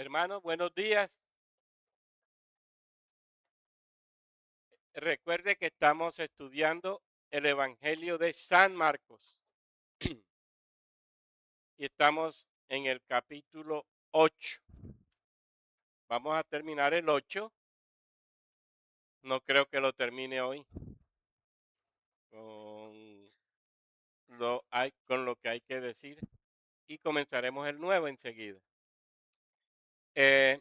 Hermanos, buenos días. Recuerde que estamos estudiando el Evangelio de San Marcos y estamos en el capítulo 8. Vamos a terminar el 8. No creo que lo termine hoy con con lo que hay que decir y comenzaremos el nuevo enseguida. Eh,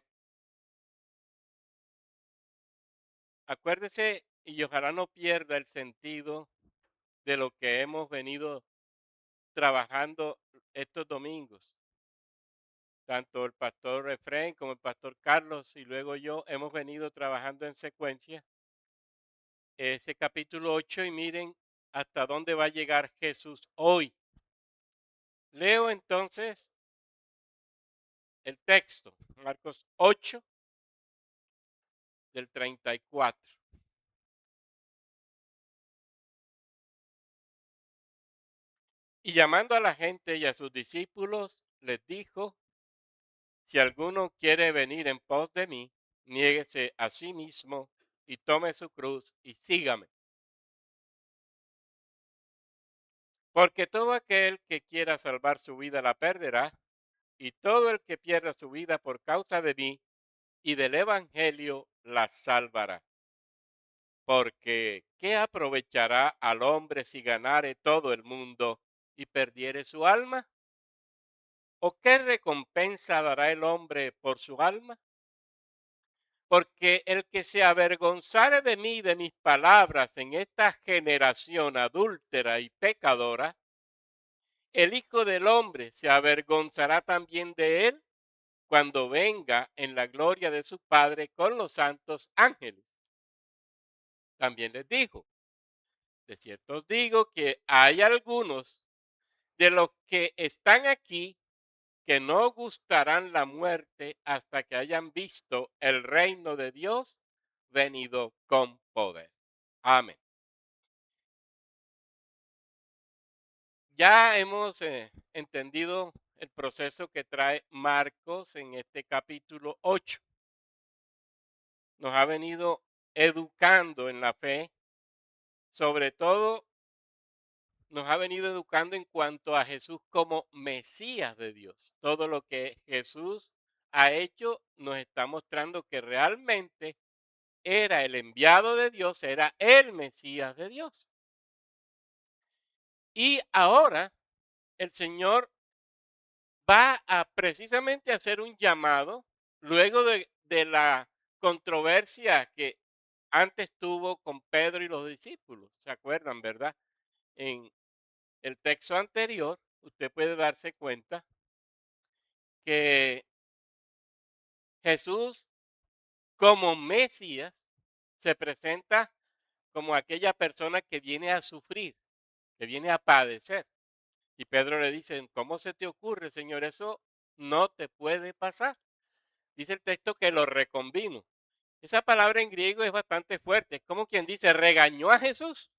Acuérdese y ojalá no pierda el sentido de lo que hemos venido trabajando estos domingos. Tanto el pastor Efraín como el pastor Carlos y luego yo hemos venido trabajando en secuencia ese capítulo 8 y miren hasta dónde va a llegar Jesús hoy. Leo entonces el texto, Marcos 8 del 34. Y llamando a la gente y a sus discípulos, les dijo, si alguno quiere venir en pos de mí, niéguese a sí mismo y tome su cruz y sígame. Porque todo aquel que quiera salvar su vida la perderá, y todo el que pierda su vida por causa de mí y del Evangelio la salvará. Porque ¿qué aprovechará al hombre si ganare todo el mundo y perdiere su alma? ¿O qué recompensa dará el hombre por su alma? Porque el que se avergonzare de mí y de mis palabras en esta generación adúltera y pecadora, el Hijo del Hombre se avergonzará también de él cuando venga en la gloria de su Padre con los santos ángeles. También les dijo, de cierto os digo que hay algunos de los que están aquí que no gustarán la muerte hasta que hayan visto el reino de Dios venido con poder. Amén. Ya hemos entendido el proceso que trae Marcos en este capítulo 8. Nos ha venido educando en la fe, sobre todo nos ha venido educando en cuanto a Jesús como Mesías de Dios. Todo lo que Jesús ha hecho nos está mostrando que realmente era el enviado de Dios, era el Mesías de Dios. Y ahora el Señor va a precisamente hacer un llamado luego de la controversia que antes tuvo con Pedro y los discípulos. ¿Se acuerdan, verdad? En el texto anterior, usted puede darse cuenta que Jesús como Mesías se presenta como aquella persona que viene a sufrir, que viene a padecer. Y Pedro le dice, ¿cómo se te ocurre, Señor? Eso no te puede pasar. Dice el texto que lo reconvino. Esa palabra en griego es bastante fuerte. Es como quien dice, regañó a Jesús.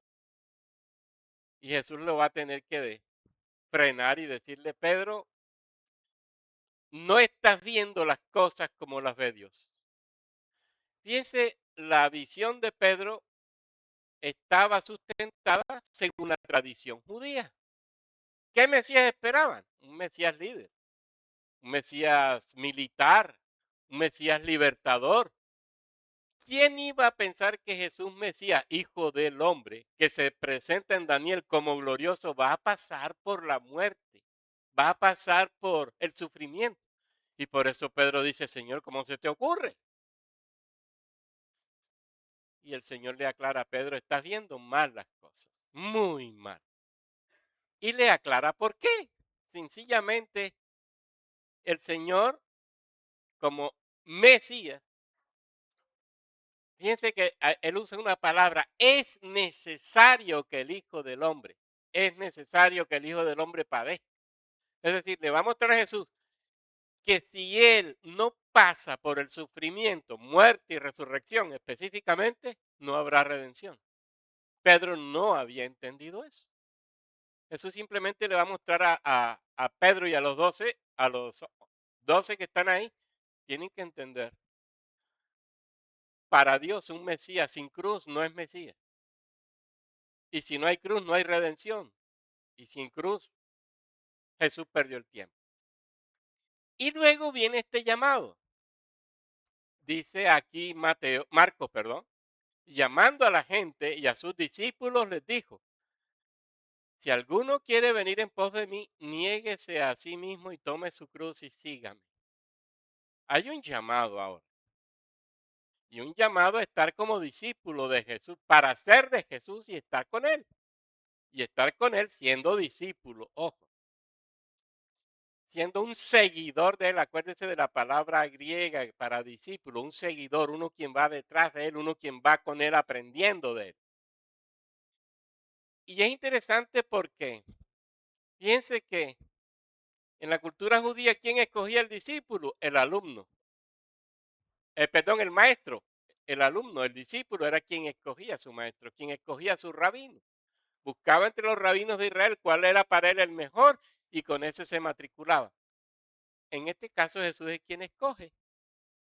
Y Jesús lo va a tener que frenar y decirle, Pedro, no estás viendo las cosas como las ve Dios. Fíjense, la visión de Pedro estaba sustentada según la tradición judía. ¿Qué Mesías esperaban? Un Mesías líder, un Mesías militar, un Mesías libertador. ¿Quién iba a pensar que Jesús Mesías, hijo del hombre, que se presenta en Daniel como glorioso, va a pasar por la muerte, va a pasar por el sufrimiento? Y por eso Pedro dice, Señor, ¿cómo se te ocurre? Y el Señor le aclara a Pedro, estás viendo mal las cosas, muy mal. Y le aclara por qué. Sencillamente, el Señor, como Mesías, fíjense que él usa una palabra, es necesario que el Hijo del Hombre, es necesario que el Hijo del Hombre padezca. Es decir, le va a mostrar a Jesús que si él no pasa por el sufrimiento, muerte y resurrección específicamente, no habrá redención. Pedro no había entendido eso. Jesús simplemente le va a mostrar a Pedro y a los 12 que están ahí, tienen que entender, para Dios un Mesías sin cruz no es Mesías. Y si no hay cruz, no hay redención. Y sin cruz, Jesús perdió el tiempo. Y luego viene este llamado. Dice aquí Marcos, perdón, llamando a la gente y a sus discípulos les dijo, si alguno quiere venir en pos de mí, niéguese a sí mismo y tome su cruz y sígame. Hay un llamado ahora. Y un llamado a estar como discípulo de Jesús, para ser de Jesús y estar con Él. Y estar con Él siendo discípulo, ojo, siendo un seguidor de Él. Acuérdese de la palabra griega para discípulo, un seguidor, uno quien va detrás de Él, uno quien va con Él aprendiendo de Él. Y es interesante porque piense que en la cultura judía, ¿quién escogía el discípulo? El alumno. Perdón, el maestro. El alumno, el discípulo era quien escogía a su maestro, quien escogía a su rabino. Buscaba entre los rabinos de Israel cuál era para él el mejor y con ese se matriculaba. En este caso Jesús es quien escoge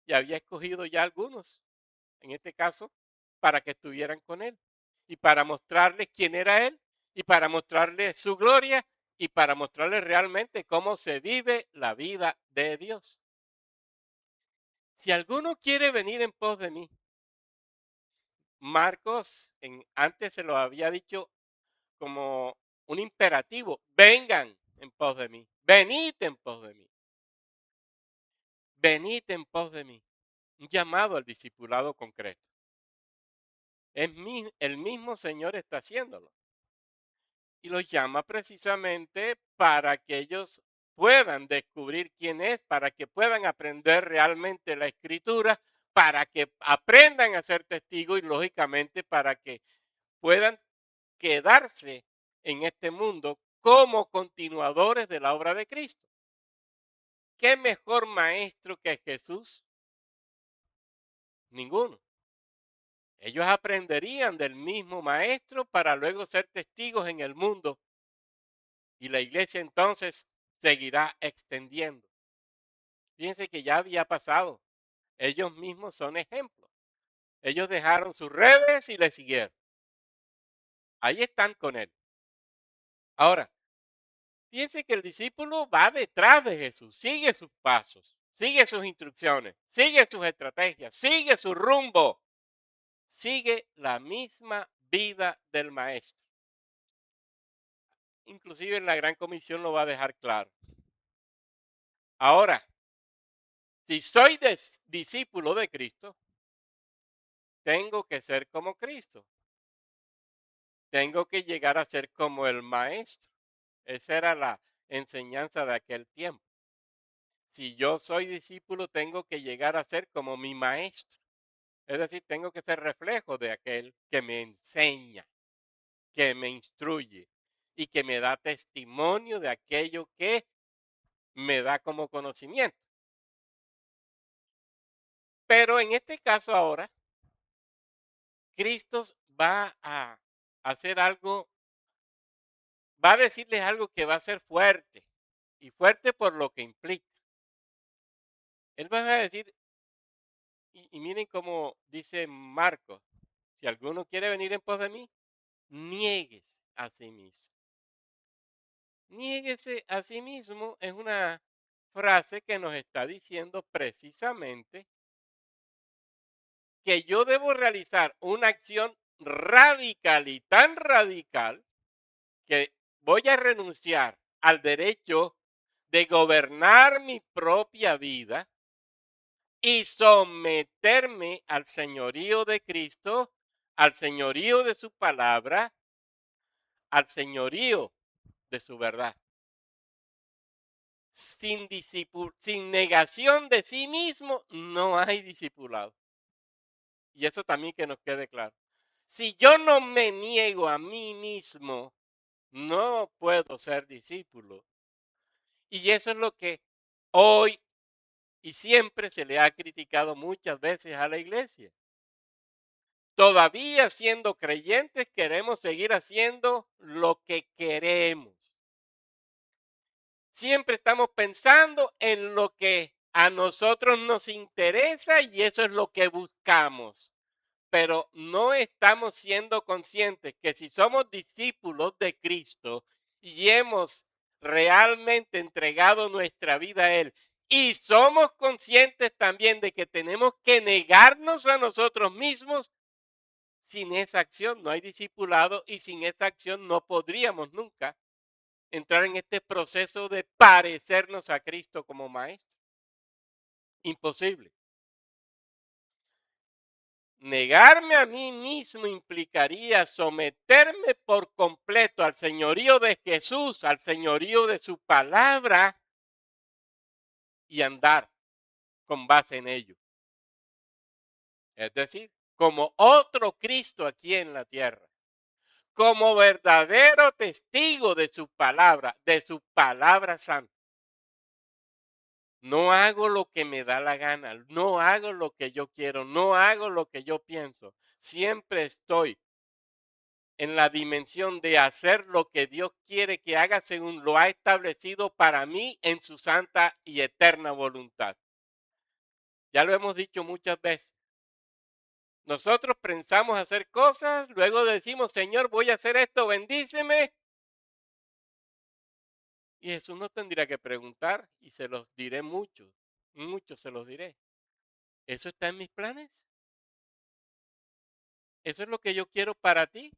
y había escogido ya algunos, en este caso, para que estuvieran con él y para mostrarles quién era él y para mostrarles su gloria y para mostrarles realmente cómo se vive la vida de Dios. Si alguno quiere venir en pos de mí, Marcos antes se lo había dicho como un imperativo, vengan en pos de mí, venid en pos de mí, venid en pos de mí. Un llamado al discipulado concreto. El mismo Señor está haciéndolo. Y los llama precisamente para que ellos puedan descubrir quién es, para que puedan aprender realmente la escritura, para que aprendan a ser testigos y lógicamente para que puedan quedarse en este mundo como continuadores de la obra de Cristo. ¿Qué mejor maestro que Jesús? Ninguno. Ellos aprenderían del mismo maestro para luego ser testigos en el mundo y la iglesia entonces seguirá extendiendo. Fíjense que ya había pasado. Ellos mismos son ejemplos. Ellos dejaron sus redes y le siguieron. Ahí están con él. Ahora, fíjense que el discípulo va detrás de Jesús, sigue sus pasos, sigue sus instrucciones, sigue sus estrategias, sigue su rumbo, sigue la misma vida del maestro. Inclusive en la Gran Comisión lo va a dejar claro. Ahora, si soy discípulo de Cristo, tengo que ser como Cristo. Tengo que llegar a ser como el maestro. Esa era la enseñanza de aquel tiempo. Si yo soy discípulo, tengo que llegar a ser como mi maestro. Es decir, tengo que ser reflejo de aquel que me enseña, que me instruye y que me da testimonio de aquello que me da como conocimiento. Pero en este caso ahora, Cristo va a hacer algo, va a decirles algo que va a ser fuerte, y fuerte por lo que implica. Él va a decir, y miren cómo dice Marcos, si alguno quiere venir en pos de mí, niegues a sí mismo. Niéguese a sí mismo es una frase que nos está diciendo precisamente que yo debo realizar una acción radical y tan radical que voy a renunciar al derecho de gobernar mi propia vida y someterme al señorío de Cristo, al señorío de su palabra, al señorío de su verdad. Sin negación de sí mismo, no hay discipulado. Y eso también que nos quede claro. Si yo no me niego a mí mismo, no puedo ser discípulo. Y eso es lo que hoy y siempre se le ha criticado muchas veces a la iglesia. Todavía siendo creyentes queremos seguir haciendo lo que queremos. Siempre estamos pensando en lo que A nosotros nos interesa y eso es lo que buscamos, pero no estamos siendo conscientes que si somos discípulos de Cristo y hemos realmente entregado nuestra vida a Él y somos conscientes también de que tenemos que negarnos a nosotros mismos, sin esa acción no hay discipulado y sin esa acción no podríamos nunca entrar en este proceso de parecernos a Cristo como maestro. Imposible. Negarme a mí mismo implicaría someterme por completo al señorío de Jesús, al señorío de su palabra y andar con base en ello. Es decir, como otro Cristo aquí en la tierra, como verdadero testigo de su palabra santa. No hago lo que me da la gana, no hago lo que yo quiero, no hago lo que yo pienso. Siempre estoy en la dimensión de hacer lo que Dios quiere que haga según lo ha establecido para mí en su santa y eterna voluntad. Ya lo hemos dicho muchas veces. Nosotros pensamos hacer cosas, luego decimos, Señor, voy a hacer esto, bendíceme. Y Jesús no tendría que preguntar y se los diré muchos, muchos se los diré. ¿Eso está en mis planes? ¿Eso es lo que yo quiero para ti?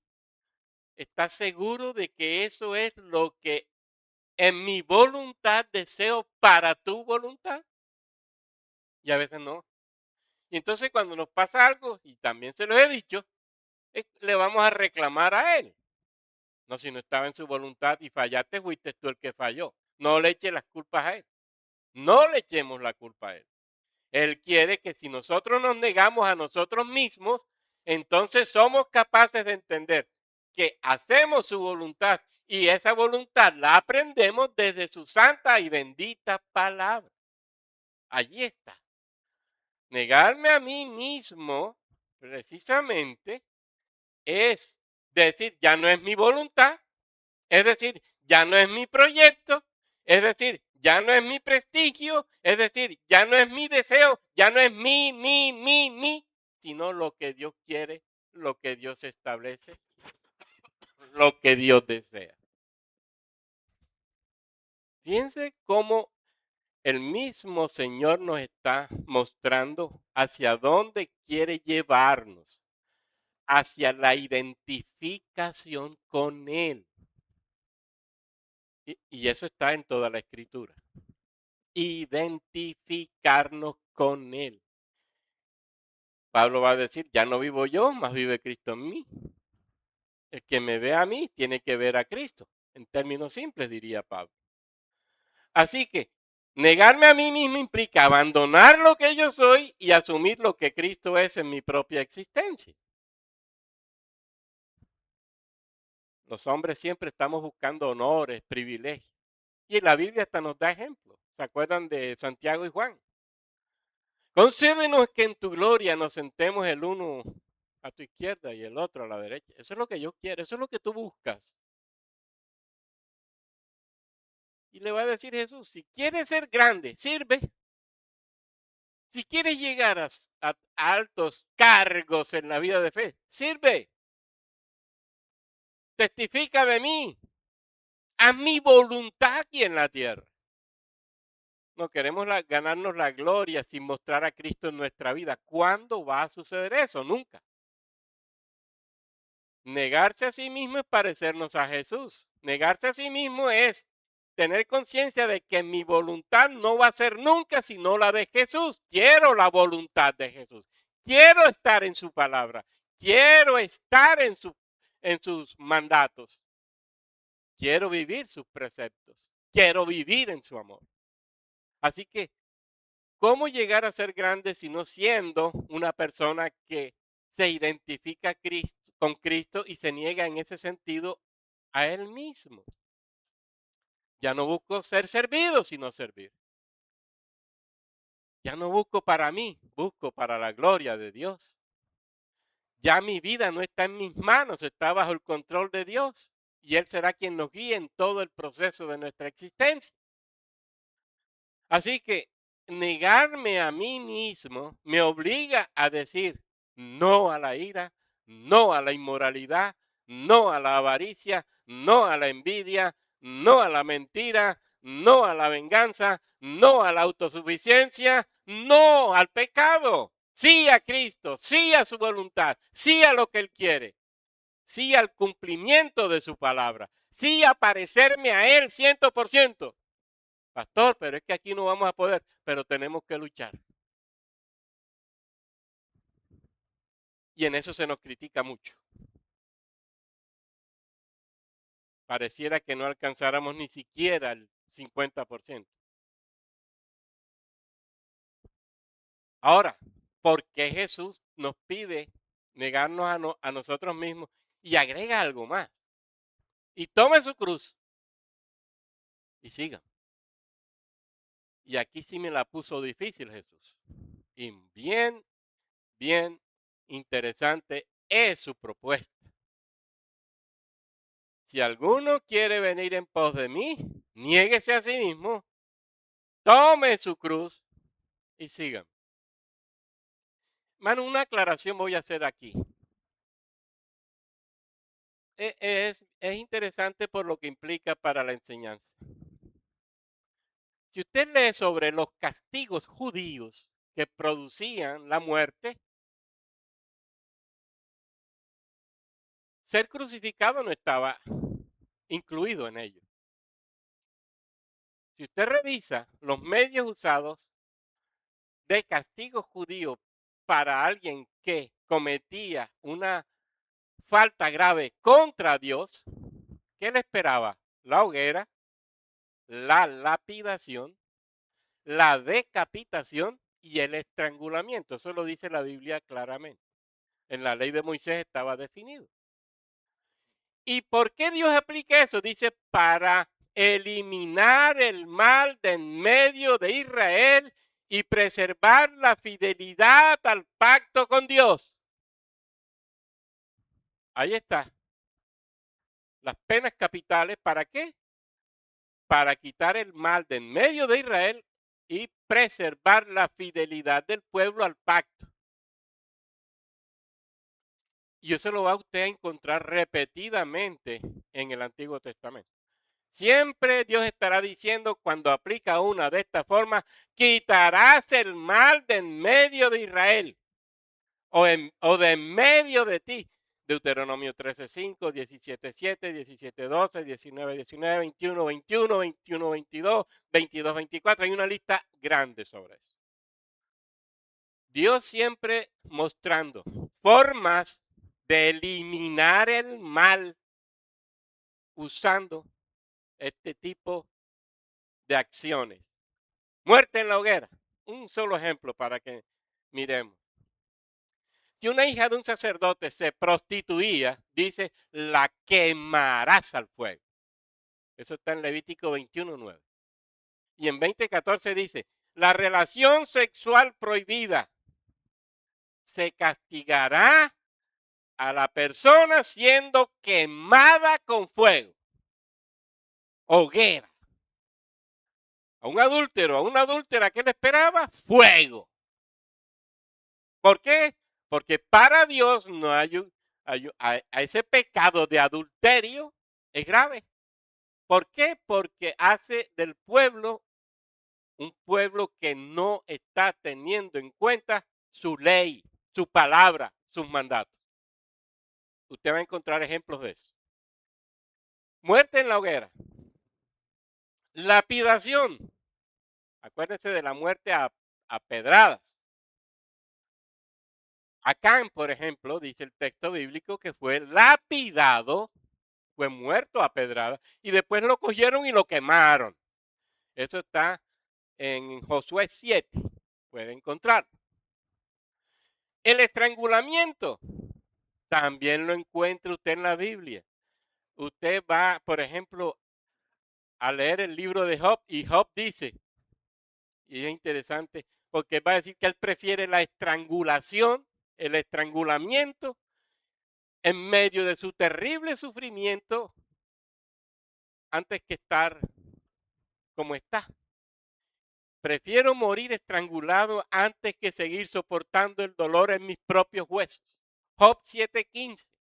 ¿Estás seguro de que eso es lo que en mi voluntad deseo para tu voluntad? Y a veces no. Y entonces cuando nos pasa algo, y también se lo he dicho, le vamos a reclamar a él. No, si no estaba en su voluntad y fallaste, fuiste tú el que falló. No le eches las culpas a él. No le echemos la culpa a él. Él quiere que si nosotros nos negamos a nosotros mismos, entonces somos capaces de entender que hacemos su voluntad y esa voluntad la aprendemos desde su santa y bendita palabra. Allí está. Negarme a mí mismo, precisamente, es decir, ya no es mi voluntad, es decir, ya no es mi proyecto, es decir, ya no es mi prestigio, es decir, ya no es mi deseo, ya no es mi, sino lo que Dios quiere, lo que Dios establece, lo que Dios desea. Fíjense cómo el mismo Señor nos está mostrando hacia dónde quiere llevarnos, hacia la identificación con Él. Y eso está en toda la escritura. Identificarnos con Él. Pablo va a decir, ya no vivo yo, más vive Cristo en mí. El que me ve a mí tiene que ver a Cristo. En términos simples, diría Pablo. Así que negarme a mí mismo implica abandonar lo que yo soy y asumir lo que Cristo es en mi propia existencia. Los hombres siempre estamos buscando honores, privilegios. Y en la Biblia hasta nos da ejemplos. ¿Se acuerdan de Santiago y Juan? Concédenos que en tu gloria nos sentemos el uno a tu izquierda y el otro a la derecha. Eso es lo que yo quiero, eso es lo que tú buscas. Y le va a decir Jesús, si quieres ser grande, sirve. Si quieres llegar a altos cargos en la vida de fe, sirve. Testifica de mí, a mi voluntad aquí en la tierra. No queremos ganarnos la gloria sin mostrar a Cristo en nuestra vida. ¿Cuándo va a suceder eso? Nunca. Negarse a sí mismo es parecernos a Jesús. Negarse a sí mismo es tener conciencia de que mi voluntad no va a ser nunca sino la de Jesús. Quiero la voluntad de Jesús. Quiero estar en su palabra. Quiero estar en sus mandatos. Quiero vivir sus preceptos. Quiero vivir en su amor. Así que, ¿cómo llegar a ser grande si no siendo una persona que se identifica con Cristo y se niega en ese sentido a Él mismo? Ya no busco ser servido, sino servir. Ya no busco para mí, busco para la gloria de Dios. Ya mi vida no está en mis manos, está bajo el control de Dios. Y Él será quien nos guíe en todo el proceso de nuestra existencia. Así que negarme a mí mismo me obliga a decir no a la ira, no a la inmoralidad, no a la avaricia, no a la envidia, no a la mentira, no a la venganza, no a la autosuficiencia, no al pecado. Sí a Cristo, sí a su voluntad, sí a lo que Él quiere, sí al cumplimiento de su palabra, sí a parecerme a Él 100%. Pastor, pero es que aquí no vamos a poder, pero tenemos que luchar. Y en eso se nos critica mucho. Pareciera que no alcanzáramos ni siquiera el 50%. Ahora, ¿por qué Jesús nos pide negarnos a nosotros mismos y agrega algo más? Y tome su cruz y siga. Y aquí sí me la puso difícil Jesús. Y bien interesante es su propuesta. Si alguno quiere venir en pos de mí, niéguese a sí mismo, tome su cruz y sigan. Mano, una aclaración voy a hacer aquí. Es interesante por lo que implica para la enseñanza. Si usted lee sobre los castigos judíos que producían la muerte, ser crucificado no estaba incluido en ello. Si usted revisa los medios usados de castigo judío para alguien que cometía una falta grave contra Dios, ¿qué le esperaba? La hoguera, la lapidación, la decapitación y el estrangulamiento. Eso lo dice la Biblia claramente. En la ley de Moisés estaba definido. ¿Y por qué Dios aplica eso? Dice, para eliminar el mal de en medio de Israel y preservar la fidelidad al pacto con Dios. Ahí está. Las penas capitales, ¿para qué? Para quitar el mal de en medio de Israel y preservar la fidelidad del pueblo al pacto. Y eso lo va usted a encontrar repetidamente en el Antiguo Testamento. Siempre Dios estará diciendo cuando aplica una de estas formas, quitarás el mal de en medio de Israel o de en medio de ti. Deuteronomio 13:5, 17:7, 17:12, 19:19, 21:21, 21:22, 22:24. Hay una lista grande sobre eso. Dios siempre mostrando formas de eliminar el mal usando este tipo de acciones. Muerte en la hoguera. Un solo ejemplo para que miremos. Si una hija de un sacerdote se prostituía, dice, la quemarás al fuego. Eso está en Levítico 21:9. Y en 20:14 dice, la relación sexual prohibida se castigará a la persona siendo quemada con fuego. Hoguera. A un adúltero, a una adúltera, ¿qué le esperaba? Fuego. ¿Por qué? Porque para Dios no a ese pecado de adulterio es grave. ¿Por qué? Porque hace del pueblo un pueblo que no está teniendo en cuenta su ley, su palabra, sus mandatos. Usted va a encontrar ejemplos de eso. Muerte en la hoguera. Lapidación. Acuérdense de la muerte a pedradas. Acán, por ejemplo, dice el texto bíblico que fue lapidado, fue muerto a pedradas y después lo cogieron y lo quemaron. Eso está en Josué 7, puede encontrar. El estrangulamiento también lo encuentra usted en la Biblia. Usted va, por ejemplo, a leer el libro de Job y Job dice, y es interesante, porque va a decir que él prefiere la estrangulación, el estrangulamiento, en medio de su terrible sufrimiento, antes que estar como está. prefiero morir estrangulado antes que seguir soportando el dolor en mis propios huesos. Job 7:15.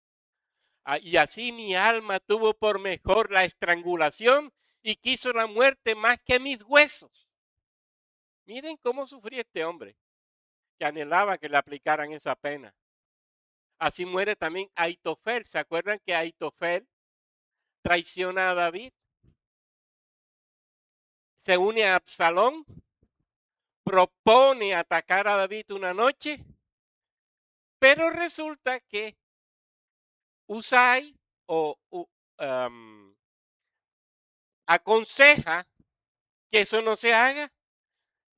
Y así mi alma tuvo por mejor la estrangulación y quiso la muerte más que mis huesos. Miren cómo sufría este hombre, que anhelaba que le aplicaran esa pena. Así muere también Aitofel. ¿Se acuerdan que Aitofel traiciona a David? Se une a Absalón, propone atacar a David una noche, pero resulta que Usai aconseja que eso no se haga,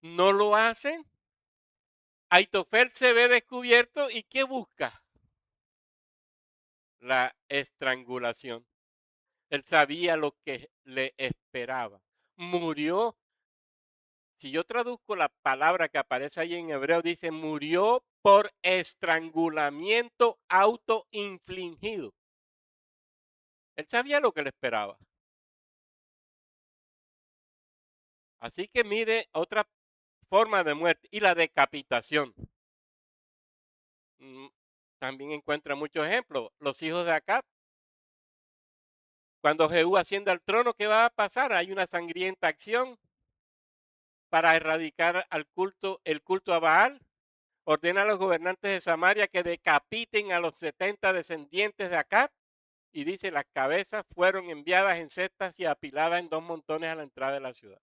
no lo hacen. Aitofel se ve descubierto y ¿qué busca? La estrangulación. Él sabía lo que le esperaba. Murió. Si yo traduzco la palabra que aparece ahí en hebreo, dice murió por estrangulamiento autoinfligido. Él sabía lo que le esperaba. Así que mire otra forma de muerte y la decapitación. Mm, También encuentra muchos ejemplos. Los hijos de Acab. Cuando Jehú asciende al trono, ¿qué va a pasar? Hay una sangrienta acción para erradicar el culto a Baal. Ordena a los gobernantes de Samaria que decapiten a los 70 descendientes de Acab. Y dice, las cabezas fueron enviadas en cestas y apiladas en 2 montones a la entrada de la ciudad.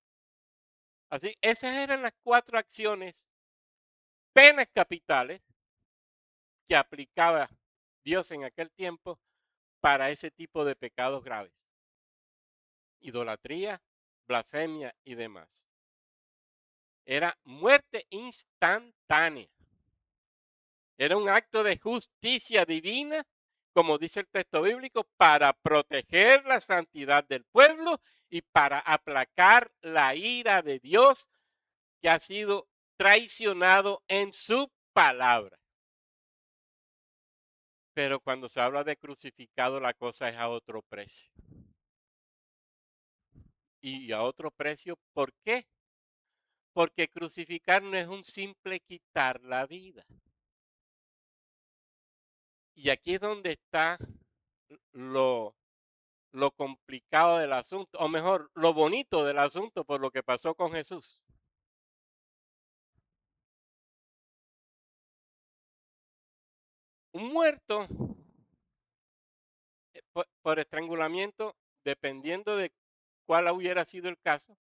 Así, esas eran las 4 acciones, penas capitales que aplicaba Dios en aquel tiempo para ese tipo de pecados graves. Idolatría, blasfemia y demás. Era muerte instantánea. Era un acto de justicia divina, como dice el texto bíblico, para proteger la santidad del pueblo y para aplacar la ira de Dios que ha sido traicionado en su palabra. Pero cuando se habla de crucificado, la cosa es a otro precio. Y a otro precio, ¿por qué? Porque crucificar no es un simple quitar la vida. Y aquí es donde está lo, lo complicado del asunto, o mejor, lo bonito del asunto por lo que pasó con Jesús. Un muerto por estrangulamiento, dependiendo de cuál hubiera sido el caso,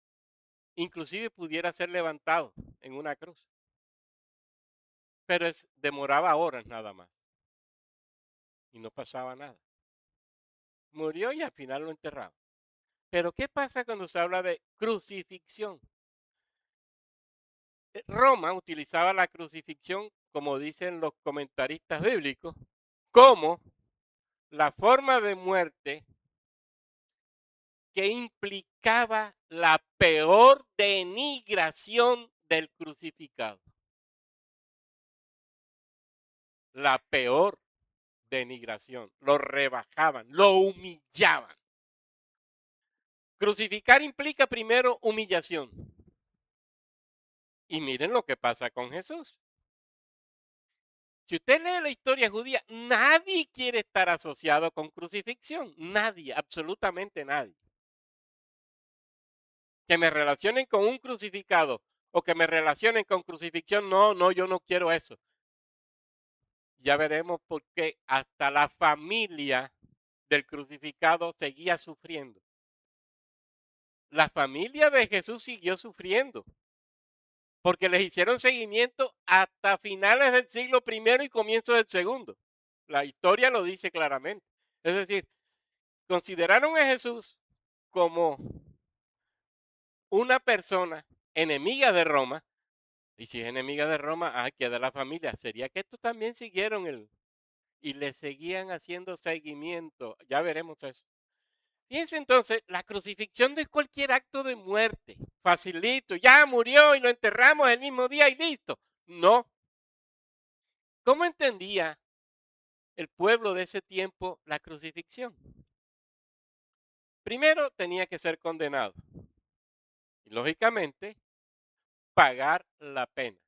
inclusive pudiera ser levantado en una cruz. Pero demoraba horas nada más y no pasaba nada. Murió y al final lo enterraron. Pero ¿qué pasa cuando se habla de crucifixión? Roma utilizaba la crucifixión, como dicen los comentaristas bíblicos, como la forma de muerte que implicaba la peor denigración del crucificado. La peor denigración. Lo rebajaban, lo humillaban. Crucificar implica primero humillación. Y miren lo que pasa con Jesús. Si usted lee la historia judía, nadie quiere estar asociado con crucifixión. Nadie, absolutamente nadie. Que me relacionen con un crucificado o que me relacionen con crucifixión, no, yo no quiero eso. Ya veremos por qué hasta la familia del crucificado seguía sufriendo. La familia de Jesús siguió sufriendo porque les hicieron seguimiento hasta finales del siglo I y comienzo del segundo. La historia lo dice claramente. Es decir, consideraron a Jesús como una persona enemiga de Roma. Y si es enemiga de Roma, queda la familia. ¿Sería que estos también siguieron y le seguían haciendo seguimiento? Ya veremos eso. Fíjense entonces, la crucifixión no es cualquier acto de muerte. Facilito, ya murió y lo enterramos el mismo día y listo. No. ¿Cómo entendía el pueblo de ese tiempo la crucifixión? Primero tenía que ser condenado. Y lógicamente, pagar la pena.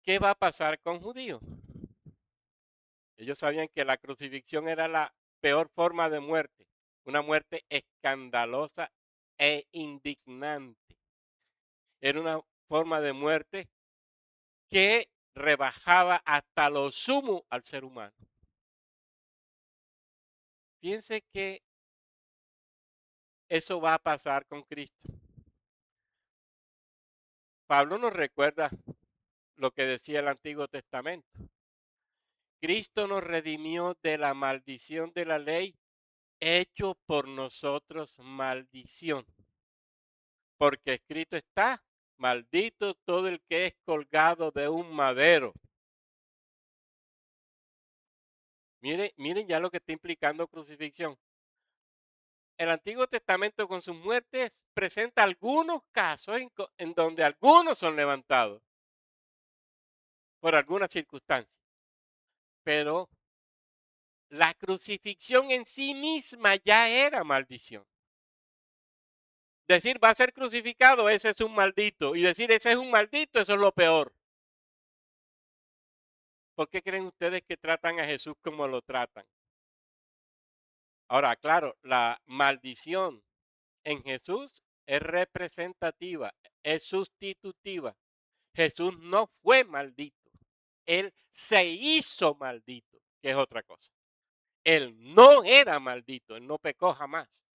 ¿Qué va a pasar con judíos? Ellos sabían que la crucifixión era la peor forma de muerte, una muerte escandalosa e indignante. Era una forma de muerte que rebajaba hasta lo sumo al ser humano. Piense que eso va a pasar con Cristo. Pablo nos recuerda lo que decía el Antiguo Testamento. Cristo nos redimió de la maldición de la ley, hecho por nosotros maldición. Porque escrito está, maldito todo el que es colgado de un madero. Miren ya lo que está implicando crucifixión. El Antiguo Testamento con sus muertes presenta algunos casos en donde algunos son levantados por alguna circunstancia. Pero la crucifixión en sí misma ya era maldición. Decir va a ser crucificado, ese es un maldito. Y decir ese es un maldito, eso es lo peor. ¿Por qué creen ustedes que tratan a Jesús como lo tratan? Ahora, claro, la maldición en Jesús es representativa, es sustitutiva. Jesús no fue maldito. Él se hizo maldito, que es otra cosa. Él no era maldito, él no pecó jamás.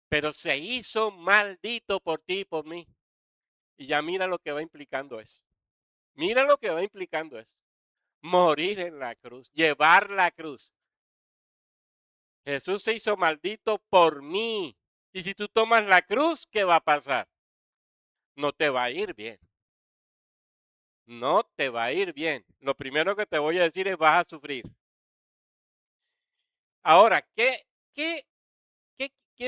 Pero se hizo maldito por ti y por mí. Y ya mira lo que va implicando eso. Mira lo que va implicando eso. Morir en la cruz, llevar la cruz. Jesús se hizo maldito por mí. Y si tú tomas la cruz, ¿qué va a pasar? No te va a ir bien. No te va a ir bien. Lo primero que te voy a decir es vas a sufrir. Ahora, ¿qué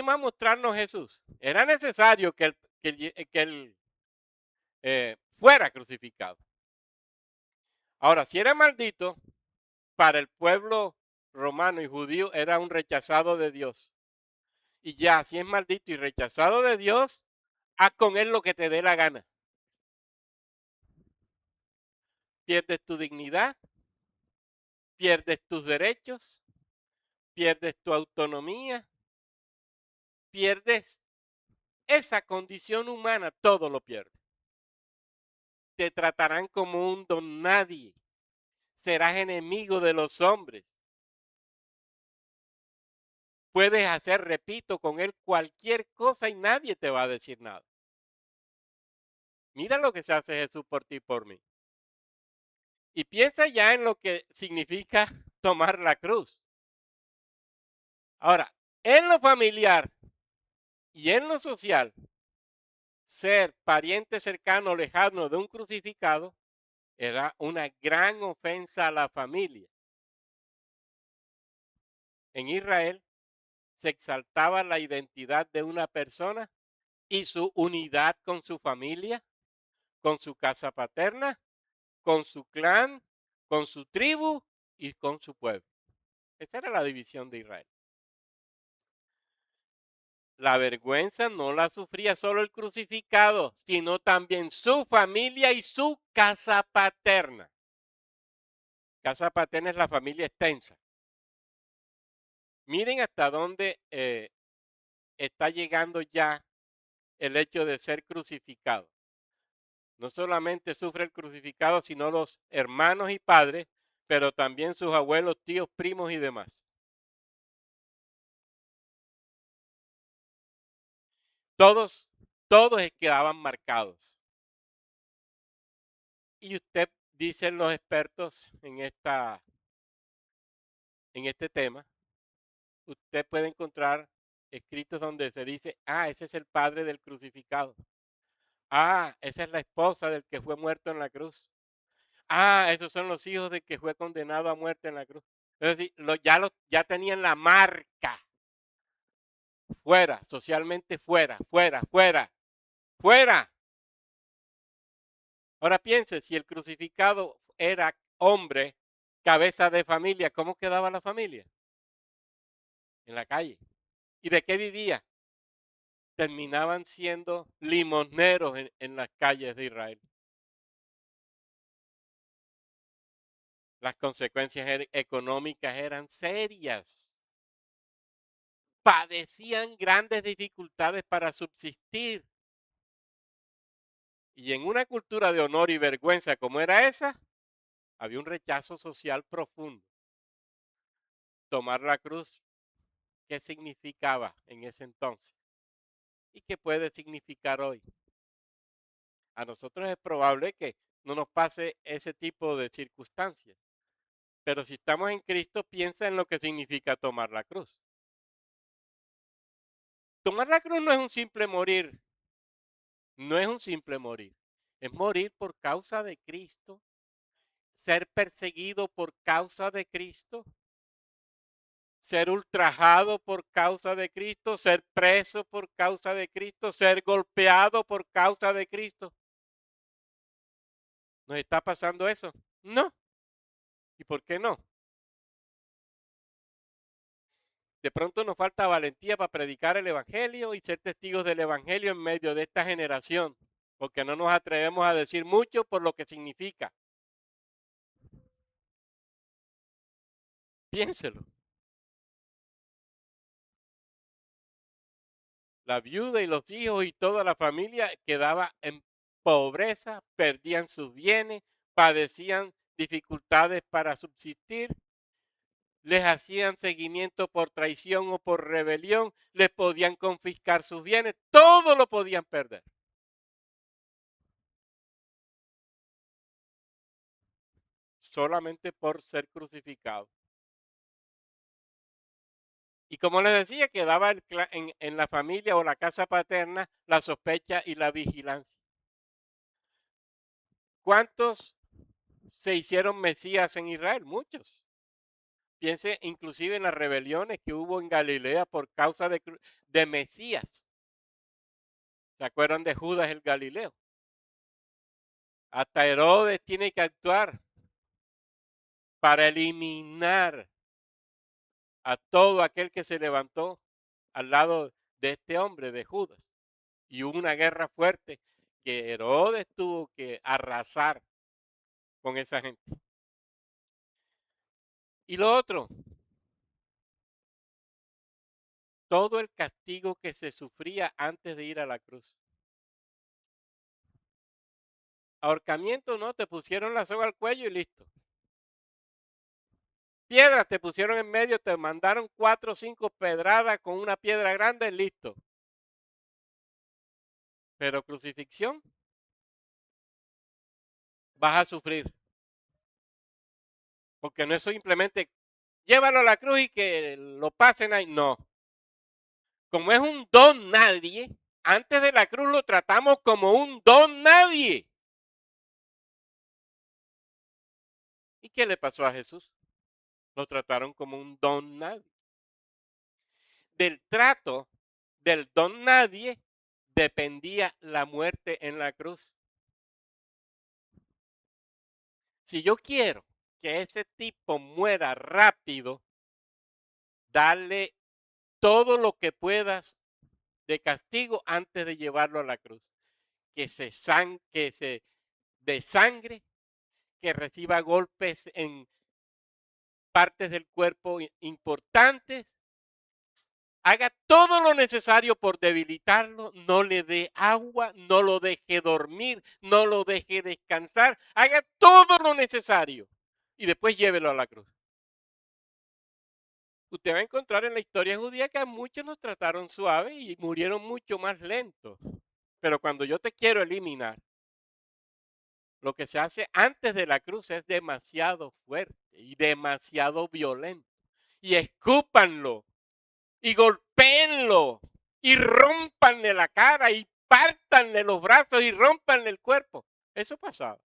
va a mostrarnos Jesús? Era necesario que él fuera crucificado. Ahora, si era maldito, para el pueblo romano y judío era un rechazado de Dios. Y ya, si es maldito y rechazado de Dios, haz con él lo que te dé la gana. Pierdes tu dignidad, pierdes tus derechos, pierdes tu autonomía, pierdes esa condición humana, todo lo pierdes. Te tratarán como un don nadie. Serás enemigo de los hombres. Puedes hacer, repito, con él cualquier cosa y nadie te va a decir nada. Mira lo que se hace Jesús por ti y por mí. Y piensa ya en lo que significa tomar la cruz. Ahora, en lo familiar y en lo social, ser pariente cercano o lejano de un crucificado era una gran ofensa a la familia. En Israel se exaltaba la identidad de una persona y su unidad con su familia, con su casa paterna, con su clan, con su tribu y con su pueblo. Esa era la división de Israel. La vergüenza no la sufría solo el crucificado, sino también su familia y su casa paterna. Casa paterna es la familia extensa. Miren hasta dónde está llegando ya el hecho de ser crucificado. No solamente sufre el crucificado, sino los hermanos y padres, pero también sus abuelos, tíos, primos y demás. Todos, todos quedaban marcados. Y usted, dicen los expertos en este tema, usted puede encontrar escritos donde se dice, ese es el padre del crucificado. Esa es la esposa del que fue muerto en la cruz. Esos son los hijos del que fue condenado a muerte en la cruz. Es decir, ya tenían la marca. Fuera, socialmente fuera, fuera, fuera, fuera. Ahora piense, si el crucificado era hombre, cabeza de familia, ¿cómo quedaba la familia? En la calle. ¿Y de qué vivía? terminaban siendo limosneros en las calles de Israel. Las consecuencias económicas eran serias. Padecían grandes dificultades para subsistir. Y en una cultura de honor y vergüenza como era esa, había un rechazo social profundo. Tomar la cruz, ¿qué significaba en ese entonces? ¿Y qué puede significar hoy? A nosotros es probable que no nos pase ese tipo de circunstancias. Pero si estamos en Cristo, piensa en lo que significa tomar la cruz. Tomar la cruz no es un simple morir, no es un simple morir. Es morir por causa de Cristo, ser perseguido por causa de Cristo, ser ultrajado por causa de Cristo, ser preso por causa de Cristo, ser golpeado por causa de Cristo. ¿Nos está pasando eso? No. ¿Y por qué no? De pronto nos falta valentía para predicar el Evangelio y ser testigos del Evangelio en medio de esta generación, porque no nos atrevemos a decir mucho por lo que significa. Piénselo. La viuda y los hijos y toda la familia quedaba en pobreza, perdían sus bienes, padecían dificultades para subsistir, les hacían seguimiento por traición o por rebelión, les podían confiscar sus bienes, todo lo podían perder. Solamente por ser crucificado. Y como les decía, quedaba en la familia o la casa paterna la sospecha y la vigilancia. ¿Cuántos se hicieron mesías en Israel? Muchos. Piense inclusive en las rebeliones que hubo en Galilea por causa de Mesías. ¿Se acuerdan de Judas el Galileo? Hasta Herodes tiene que actuar para eliminar a todo aquel que se levantó al lado de este hombre, de Judas. Y hubo una guerra fuerte que Herodes tuvo que arrasar con esa gente. Y lo otro, todo el castigo que se sufría antes de ir a la cruz. Ahorcamiento no, te pusieron la soga al cuello y listo. Piedras te pusieron en medio, te mandaron 4 o 5 pedradas con una piedra grande y listo. Pero crucifixión, vas a sufrir. Porque no es simplemente llévalo a la cruz y que lo pasen ahí. No. Como es un don nadie, antes de la cruz lo tratamos como un don nadie. ¿Y qué le pasó a Jesús? Lo trataron como un don nadie. Del trato del don nadie dependía la muerte en la cruz. Si yo quiero que ese tipo muera rápido, dale todo lo que puedas de castigo antes de llevarlo a la cruz. Que se desangre, que reciba golpes en partes del cuerpo importantes, haga todo lo necesario por debilitarlo, no le dé agua, no lo deje dormir, no lo deje descansar, haga todo lo necesario y después llévelo a la cruz. Usted va a encontrar en la historia judía que a muchos los trataron suave y murieron mucho más lentos. Pero cuando yo te quiero eliminar, lo que se hace antes de la cruz es demasiado fuerte y demasiado violento. Y escúpanlo y golpéenlo y rompanle la cara y pártanle los brazos y rompanle el cuerpo. Eso pasaba.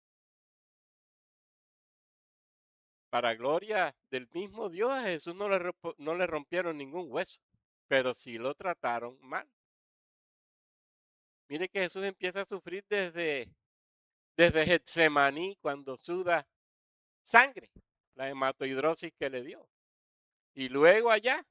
Para gloria del mismo Dios, a Jesús no le rompieron ningún hueso, pero sí lo trataron mal. Mire que Jesús empieza a sufrir desde Getsemaní cuando suda sangre, la hematohidrosis que le dio. Y luego allá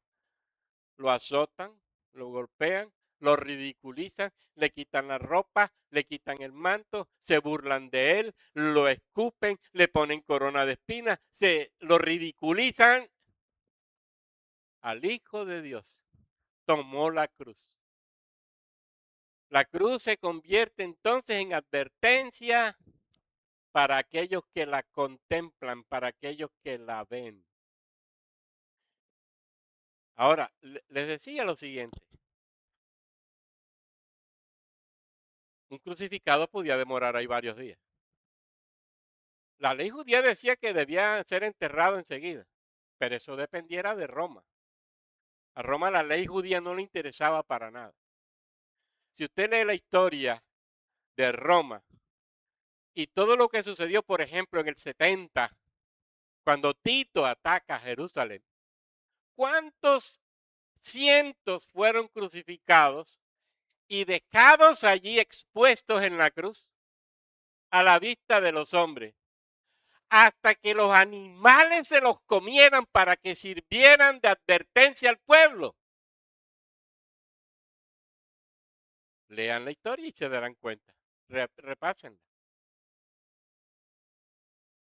lo azotan, lo golpean, lo ridiculizan, le quitan la ropa, le quitan el manto, se burlan de él, lo escupen, le ponen corona de espinas, se lo ridiculizan. Al Hijo de Dios tomó la cruz. La cruz se convierte entonces en advertencia para aquellos que la contemplan, para aquellos que la ven. Ahora, les decía lo siguiente. Un crucificado podía demorar ahí varios días. La ley judía decía que debía ser enterrado enseguida, pero eso dependiera de Roma. A Roma la ley judía no le interesaba para nada. Si usted lee la historia de Roma y todo lo que sucedió, por ejemplo, en el 70, cuando Tito ataca Jerusalén, ¿cuántos cientos fueron crucificados y dejados allí expuestos en la cruz a la vista de los hombres? Hasta que los animales se los comieran para que sirvieran de advertencia al pueblo. Lean la historia y se darán cuenta. Repásenla.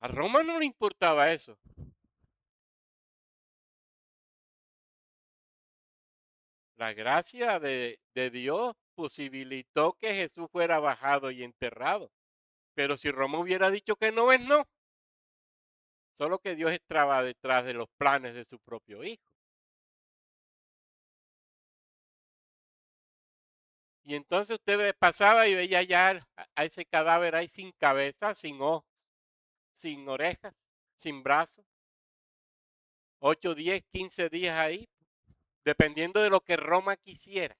A Roma no le importaba eso. La gracia de Dios posibilitó que Jesús fuera bajado y enterrado. Pero si Roma hubiera dicho que no es no. Solo que Dios estaba detrás de los planes de su propio hijo. Y entonces usted pasaba y veía ya a ese cadáver ahí sin cabeza, sin ojos, sin orejas, sin brazos. 8, 10, 15 días ahí, dependiendo de lo que Roma quisiera,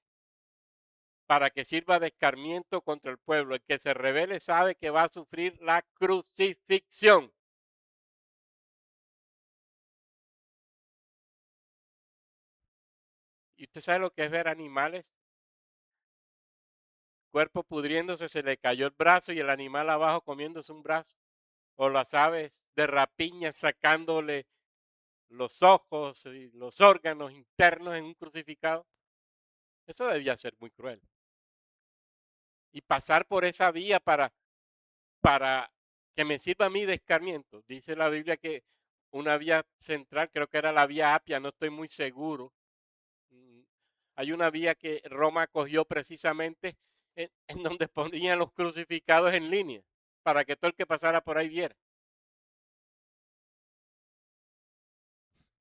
para que sirva de escarmiento contra el pueblo. El que se rebele sabe que va a sufrir la crucifixión. ¿Y usted sabe lo que es ver animales? Cuerpo pudriéndose, se le cayó el brazo y el animal abajo comiéndose un brazo. O las aves de rapiña sacándole los ojos y los órganos internos en un crucificado. Eso debía ser muy cruel. Y pasar por esa vía para que me sirva a mí de escarmiento. Dice la Biblia que una vía central, creo que era la vía Apia, no estoy muy seguro. Mm, Hay una vía que Roma cogió precisamente en donde ponían los crucificados en línea, para que todo el que pasara por ahí viera.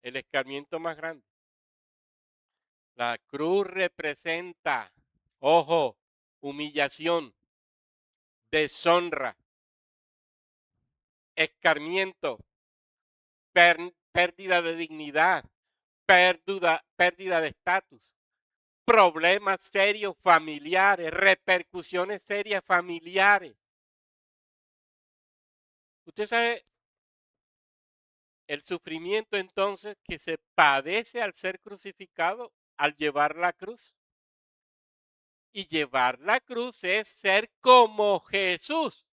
El escarmiento más grande. La cruz representa, ojo, humillación, deshonra, escarmiento, pérdida de dignidad, pérdida de estatus, problemas serios familiares, repercusiones serias familiares. Usted sabe el sufrimiento entonces que se padece al ser crucificado, al llevar la cruz. Y llevar la cruz es ser como Jesús.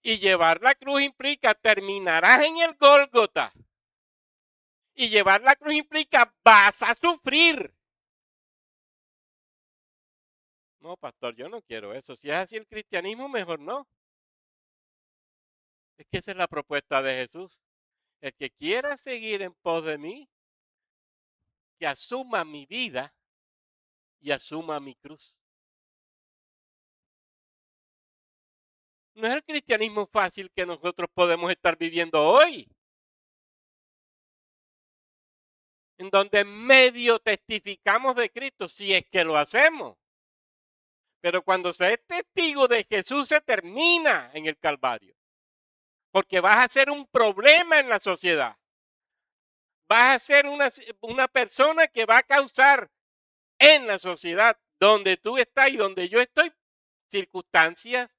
Y llevar la cruz implica terminarás en el Gólgota. Y llevar la cruz implica vas a sufrir. No, pastor, yo no quiero eso. Si es así el cristianismo, mejor no. Es que esa es la propuesta de Jesús. El que quiera seguir en pos de mí, que asuma mi vida y asuma mi cruz. No es el cristianismo fácil que nosotros podemos estar viviendo hoy, en donde medio testificamos de Cristo, si es que lo hacemos. Pero cuando se es testigo de Jesús se termina en el Calvario, porque vas a ser un problema en la sociedad. Vas a ser una persona que va a causar en la sociedad donde tú estás y donde yo estoy circunstancias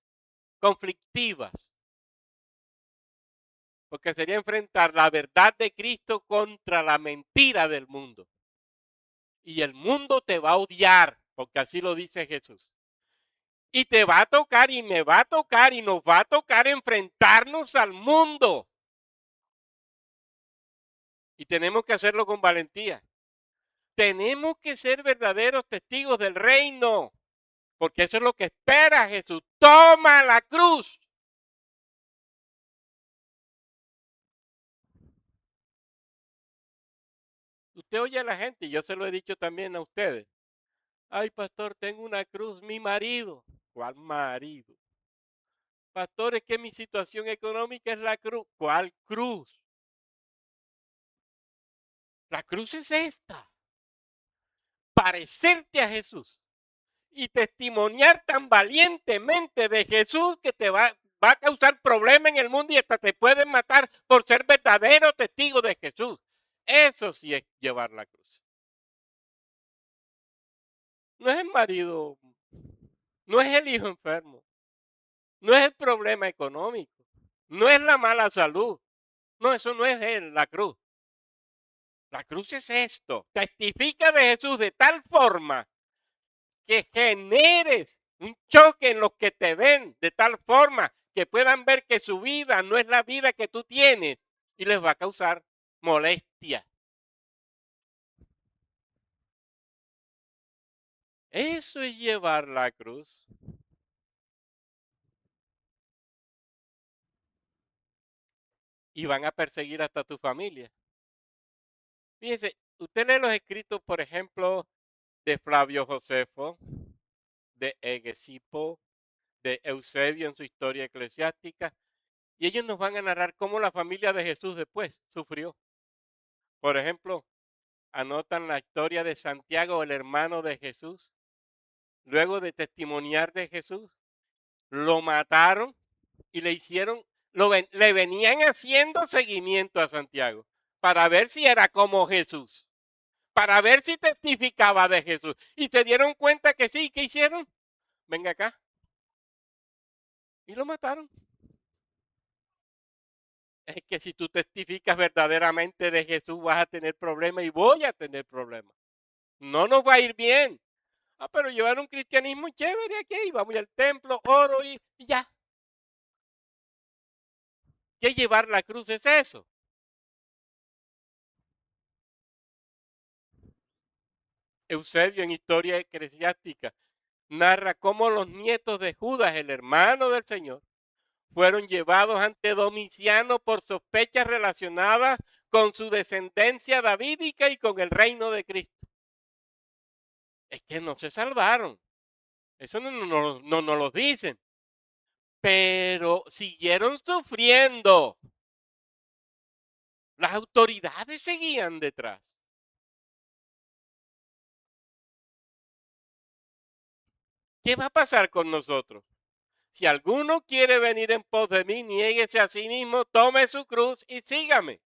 conflictivas. Porque sería enfrentar la verdad de Cristo contra la mentira del mundo. Y el mundo te va a odiar, porque así lo dice Jesús. Y te va a tocar y me va a tocar y nos va a tocar enfrentarnos al mundo. Y tenemos que hacerlo con valentía. Tenemos que ser verdaderos testigos del reino, porque eso es lo que espera Jesús. Toma la cruz. Usted oye a la gente, y yo se lo he dicho también a ustedes. Ay, pastor, tengo una cruz, mi marido. ¿Cuál marido? Pastor, es que mi situación económica es la cruz. ¿Cuál cruz? La cruz es esta. Parecerte a Jesús y testimoniar tan valientemente de Jesús que te va a causar problemas en el mundo y hasta te pueden matar por ser verdadero testigo de Jesús. Eso sí es llevar la cruz. No es el marido, no es el hijo enfermo, no es el problema económico, no es la mala salud. No, eso no es la cruz. La cruz es esto. Testifica de Jesús de tal forma que generes un choque en los que te ven, de tal forma que puedan ver que su vida no es la vida que tú tienes y les va a causar molestia. Eso es llevar la cruz. Y van a perseguir hasta tu familia. Fíjense, usted lee los escritos, por ejemplo, de Flavio Josefo, de Hegesipo, de Eusebio en su historia eclesiástica, y ellos nos van a narrar cómo la familia de Jesús después sufrió. Por ejemplo, anotan la historia de Santiago, el hermano de Jesús, luego de testimoniar de Jesús, lo mataron y le hicieron, le venían haciendo seguimiento a Santiago para ver si era como Jesús, para ver si testificaba de Jesús. Y se dieron cuenta que sí, ¿qué hicieron? Venga acá. Y lo mataron. Es que si tú testificas verdaderamente de Jesús vas a tener problemas y voy a tener problemas. No nos va a ir bien. Ah, pero llevar un cristianismo chévere aquí, vamos al templo, oro y ya. ¿Qué llevar la cruz es eso? Eusebio en Historia Eclesiástica narra cómo los nietos de Judas, el hermano del Señor, fueron llevados ante Domiciano por sospechas relacionadas con su descendencia davídica y con el reino de Cristo. Es que no se salvaron. Eso no lo dicen. Pero siguieron sufriendo. Las autoridades seguían detrás. ¿Qué va a pasar con nosotros? Si alguno quiere venir en pos de mí, niéguese a sí mismo, tome su cruz y sígame.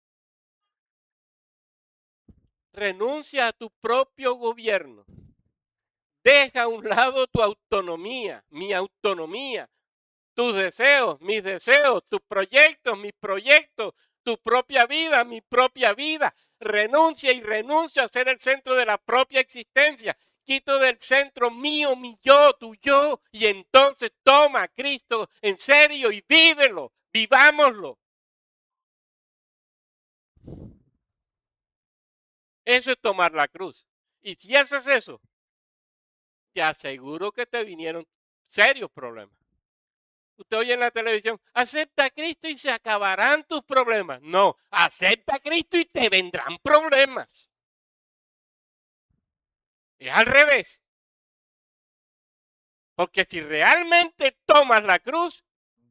Renuncia a tu propio gobierno. Deja a un lado tu autonomía, mi autonomía, tus deseos, mis deseos, tus proyectos, mis proyectos, tu propia vida, mi propia vida. Renuncia y renuncio a ser el centro de la propia existencia. Quito del centro mío, mi yo, tu yo, y entonces toma a Cristo en serio y vívelo, vivámoslo. Eso es tomar la cruz. Y si haces eso, te aseguro que te vinieron serios problemas. Usted oye en la televisión, acepta a Cristo y se acabarán tus problemas. No, acepta a Cristo y te vendrán problemas. Es al revés. Porque si realmente tomas la cruz,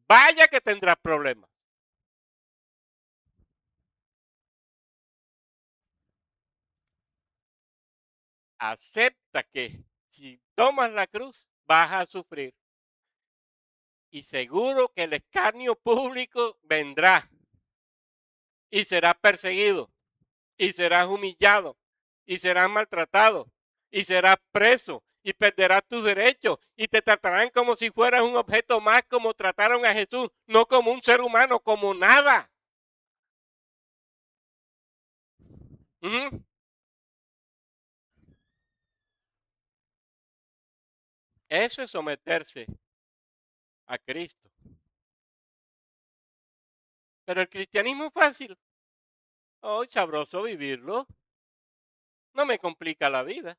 vaya que tendrás problemas. Acepta que si tomas la cruz, vas a sufrir. Y seguro que el escarnio público vendrá y serás perseguido y serás humillado y serás maltratado y serás preso y perderás tus derechos y te tratarán como si fueras un objeto más, como trataron a Jesús, no como un ser humano, como nada. ¿Mm? Eso es someterse a Cristo. Pero el cristianismo es fácil. Oh, sabroso vivirlo. no me complica la vida,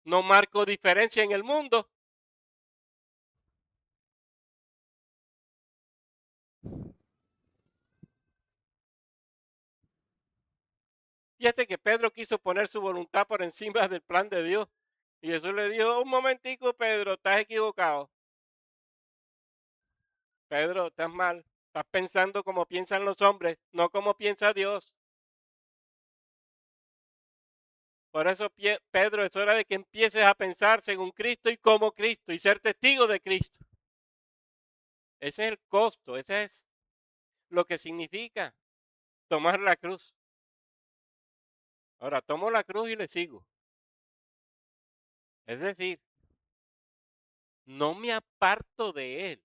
no marco diferencia en el mundo. Fíjate que Pedro quiso poner su voluntad por encima del plan de Dios. Y Jesús le dijo, un momentico, Pedro, estás equivocado. Pedro, estás mal. Estás pensando como piensan los hombres, no como piensa Dios. Por eso, Pedro, es hora de que empieces a pensar según Cristo y como Cristo y ser testigo de Cristo. Ese es el costo, ese es lo que significa tomar la cruz. Ahora, tomo la cruz y le sigo. Es decir, no me aparto de él.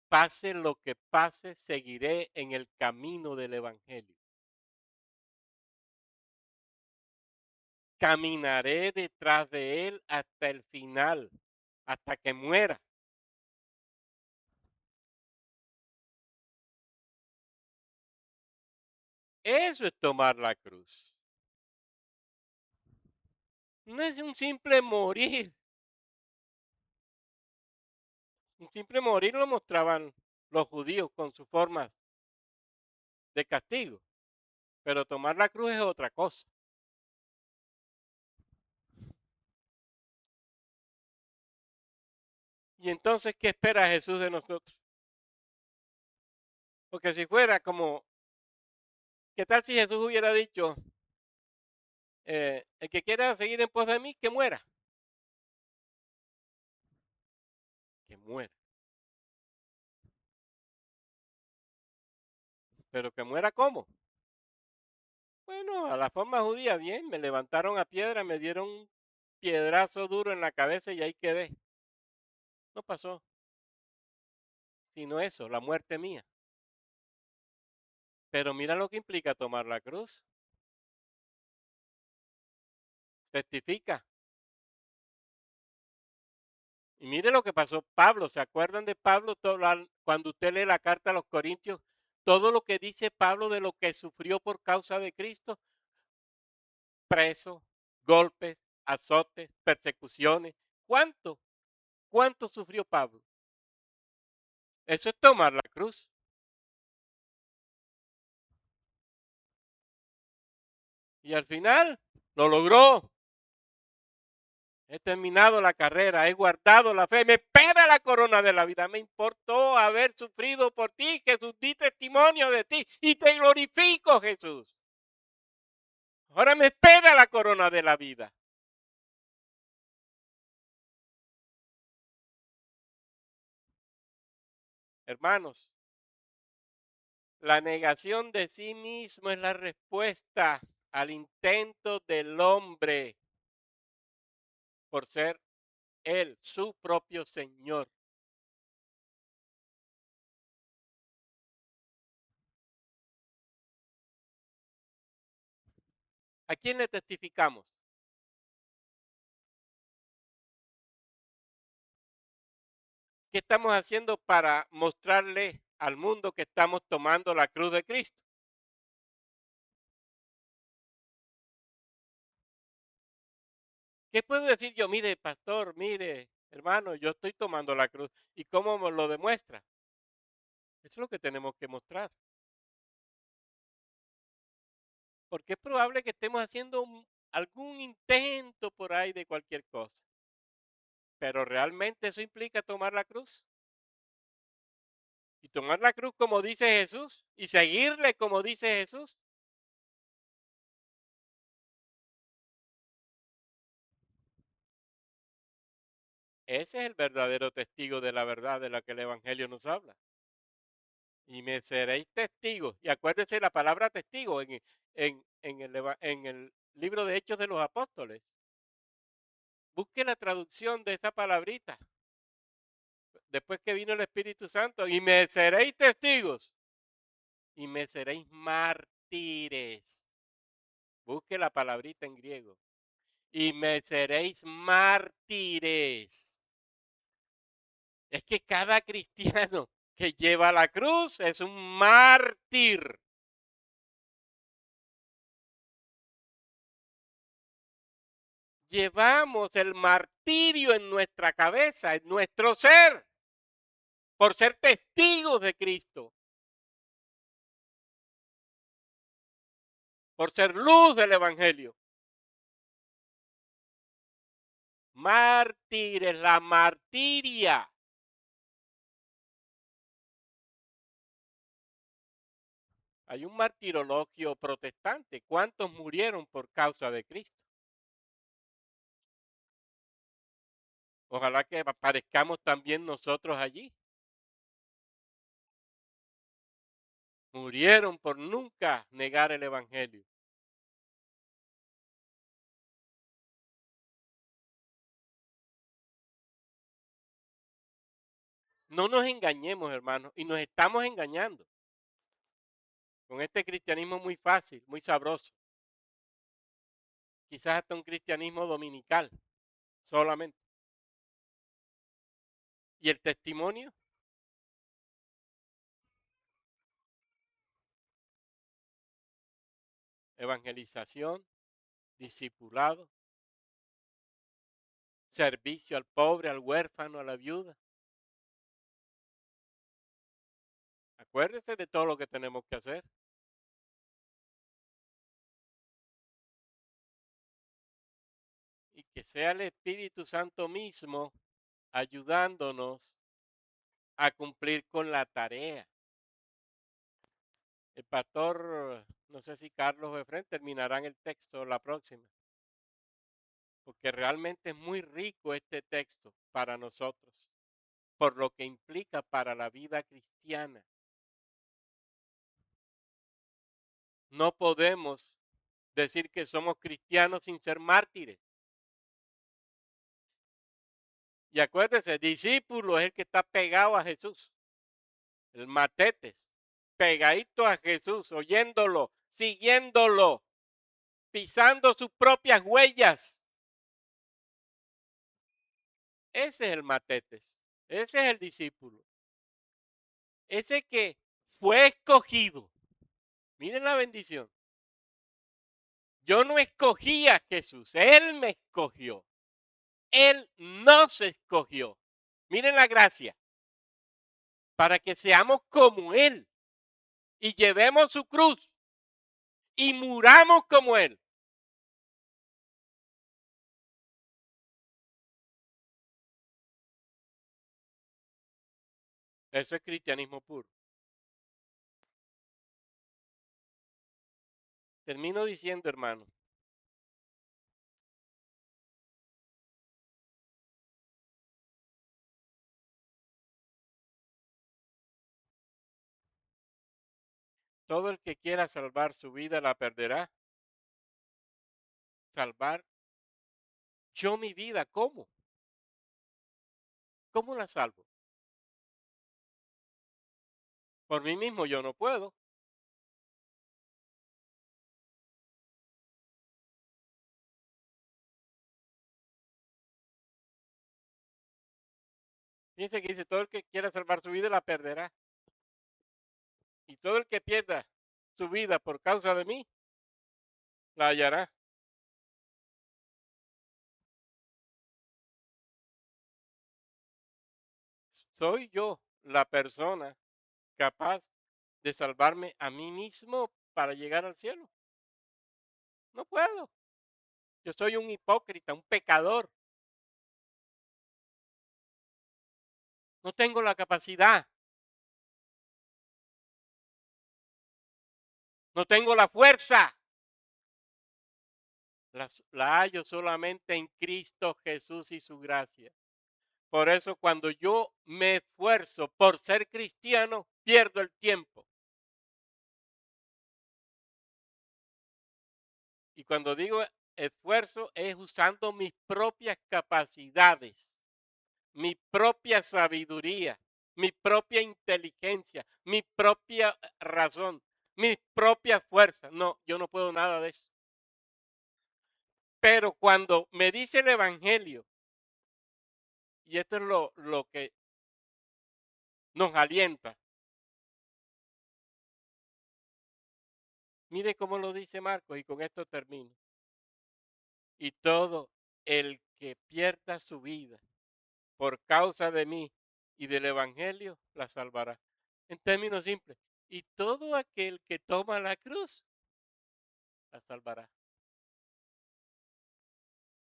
Pase lo que pase, seguiré en el camino del Evangelio. Caminaré detrás de él hasta el final, hasta que muera. Eso es tomar la cruz. No es un simple morir. Un simple morir lo mostraban los judíos con sus formas de castigo. Pero tomar la cruz es otra cosa. Y entonces, ¿qué espera Jesús de nosotros? Porque si fuera como, ¿qué tal si Jesús hubiera dicho, el que quiera seguir en pos de mí, que muera? Que muera. Pero que muera ¿cómo? Bueno, a la forma judía, bien, me levantaron a piedra, me dieron un piedrazo duro en la cabeza y ahí quedé. No pasó, sino eso, la muerte mía. Pero mira lo que implica tomar la cruz. Testifica. Y mire lo que pasó Pablo. ¿Se acuerdan de Pablo? Cuando usted lee la carta a los Corintios, todo lo que dice Pablo de lo que sufrió por causa de Cristo, preso, golpes, azotes, persecuciones. ¿Cuánto? ¿Cuánto sufrió Pablo? Eso es tomar la cruz. Y al final lo logró. He terminado la carrera, he guardado la fe, me espera la corona de la vida. Me importó haber sufrido por ti, Jesús, di testimonio de ti y te glorifico, Jesús. Ahora me espera la corona de la vida. Hermanos, la negación de sí mismo es la respuesta al intento del hombre por ser él, su propio Señor. ¿A quién le testificamos? ¿Qué estamos haciendo para mostrarle al mundo que estamos tomando la cruz de Cristo? ¿Qué puedo decir yo? Mire, pastor, mire, hermano, yo estoy tomando la cruz. ¿Y cómo me lo demuestra? Eso es lo que tenemos que mostrar. Porque es probable que estemos haciendo algún intento por ahí de cualquier cosa. Pero realmente eso implica tomar la cruz. Y tomar la cruz como dice Jesús. Y seguirle como dice Jesús. Ese es el verdadero testigo de la verdad de la que el Evangelio nos habla. Y me seréis testigos. Y acuérdense la palabra testigo en el libro de Hechos de los Apóstoles. Busque la traducción de esa palabrita. Después que vino el Espíritu Santo. Y me seréis testigos. Y me seréis mártires. Busque la palabrita en griego. Y me seréis mártires. Es que cada cristiano que lleva la cruz es un mártir. llevamos el martirio en nuestra cabeza, en nuestro ser, por ser testigos de Cristo, por ser luz del Evangelio. Mártires, la martiria. Hay un martirologio protestante. ¿Cuántos murieron por causa de Cristo? Ojalá que aparezcamos también nosotros allí. Murieron por nunca negar el Evangelio. No nos engañemos, hermanos, y nos estamos engañando con este cristianismo muy fácil, muy sabroso. Quizás hasta un cristianismo dominical solamente. ¿Y el testimonio? Evangelización, discipulado, servicio al pobre, al huérfano, a la viuda. Acuérdese de todo lo que tenemos que hacer. Y que sea el Espíritu Santo mismo ayudándonos a cumplir con la tarea. El pastor, no sé si Carlos Befrén terminará en el texto la próxima, porque realmente es muy rico este texto para nosotros, por lo que implica para la vida cristiana. No podemos decir que somos cristianos sin ser mártires. Y acuérdense, discípulo es el que está pegado a Jesús, el matetes, pegadito a Jesús, oyéndolo, siguiéndolo, pisando sus propias huellas. Ese es el matetes, ese es el discípulo, ese que fue escogido. Miren la bendición. Yo no escogí a Jesús, Él me escogió. Él nos escogió. Miren la gracia. Para que seamos como Él y llevemos su cruz y muramos como Él. Eso es cristianismo puro. Termino diciendo, hermano, todo el que quiera salvar su vida la perderá. Salvar yo mi vida, ¿cómo? ¿Cómo la salvo? Por mí mismo yo no puedo. Fíjense que dice, todo el que quiera salvar su vida la perderá. Y todo el que pierda su vida por causa de mí, la hallará. ¿Soy yo la persona capaz de salvarme a mí mismo para llegar al cielo? No puedo. Yo soy un hipócrita, un pecador. No tengo la capacidad. No tengo la fuerza. La hallo solamente en Cristo Jesús y su gracia. Por eso cuando yo me esfuerzo por ser cristiano, pierdo el tiempo. Y cuando digo esfuerzo es usando mis propias capacidades, mi propia sabiduría, mi propia inteligencia, mi propia razón, mi propia fuerza. No, yo no puedo nada de eso. Pero cuando me dice el Evangelio, y esto es lo que nos alienta, mire cómo lo dice Marcos y con esto termino. Y todo el que pierda su vida por causa de mí y del evangelio, la salvará. En términos simples, y todo aquel que toma la cruz, la salvará.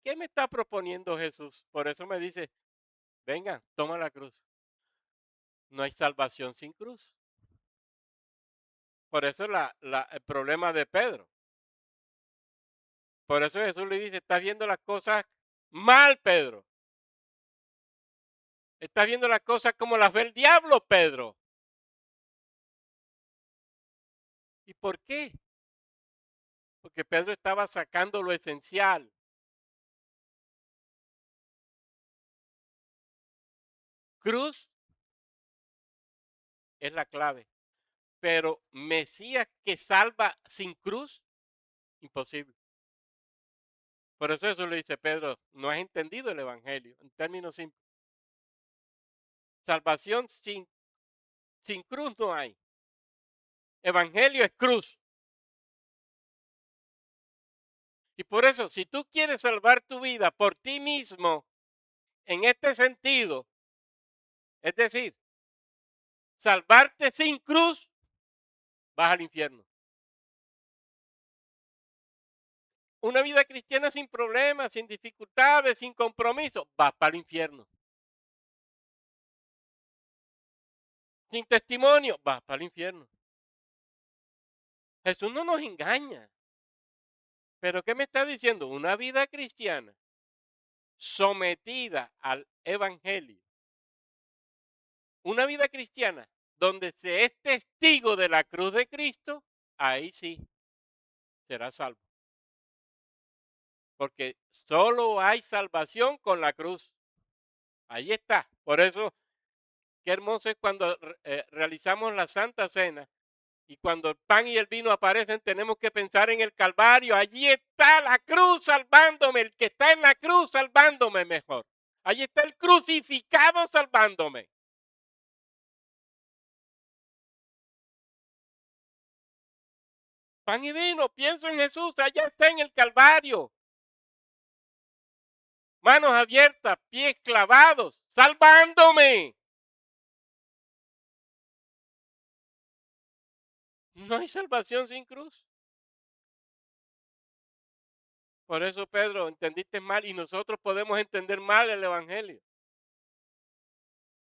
¿Qué me está proponiendo Jesús? Por eso me dice, venga, toma la cruz. No hay salvación sin cruz. Por eso el problema de Pedro. Por eso Jesús le dice, estás viendo las cosas mal, Pedro. Estás viendo las cosas como las ve el diablo, Pedro. ¿Y por qué? Porque Pedro estaba sacando lo esencial. Cruz es la clave. Pero Mesías que salva sin cruz, imposible. Por eso Jesús le dice, Pedro, no has entendido el Evangelio. En términos simples, salvación sin cruz no hay. Evangelio es cruz. Y por eso, si tú quieres salvar tu vida por ti mismo, en este sentido, es decir, salvarte sin cruz, vas al infierno. Una vida cristiana sin problemas, sin dificultades, sin compromiso, vas para el infierno. Sin testimonio, vas para el infierno. Jesús no nos engaña. Pero ¿qué me está diciendo? Una vida cristiana sometida al evangelio. Una vida cristiana donde se es testigo de la cruz de Cristo, ahí sí será salvo. Porque solo hay salvación con la cruz. Ahí está. Por eso, qué hermoso es cuando realizamos la Santa Cena y cuando el pan y el vino aparecen, tenemos que pensar en el Calvario. Allí está la cruz salvándome, el que está en la cruz salvándome mejor. Allí está el crucificado salvándome. Pan y vino, pienso en Jesús, allá está en el Calvario. Manos abiertas, pies clavados, salvándome. No hay salvación sin cruz. Por eso, Pedro, entendiste mal y nosotros podemos entender mal el Evangelio.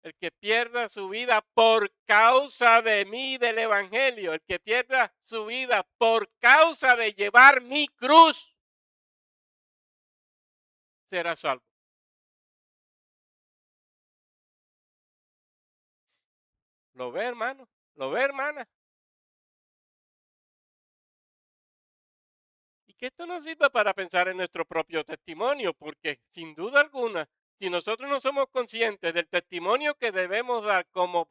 El que pierda su vida por causa de mí, del Evangelio, el que pierda su vida por causa de llevar mi cruz, será salvo. ¿Lo ve, hermano? ¿Lo ve, hermana? Y que esto nos sirva para pensar en nuestro propio testimonio, porque sin duda alguna, si nosotros no somos conscientes del testimonio que debemos dar como